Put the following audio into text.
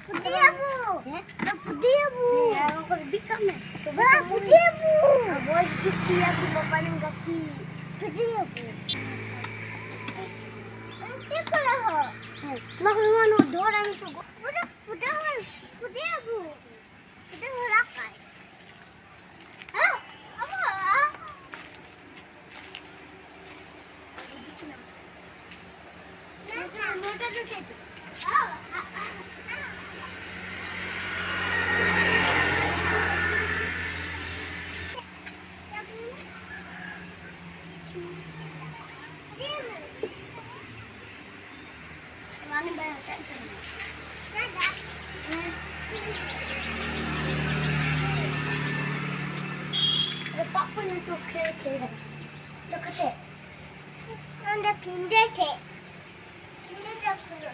Putih bu. Putih bu. Aku lebih kamu. Putih bu. Bos kiki aku paling kaki. Putih bu. Nanti kalau mak rumah no dorang itu. Putih bu. Putih rakai. Papa는 또 그렇게 똑같아. 근데 빈대색. 빈대색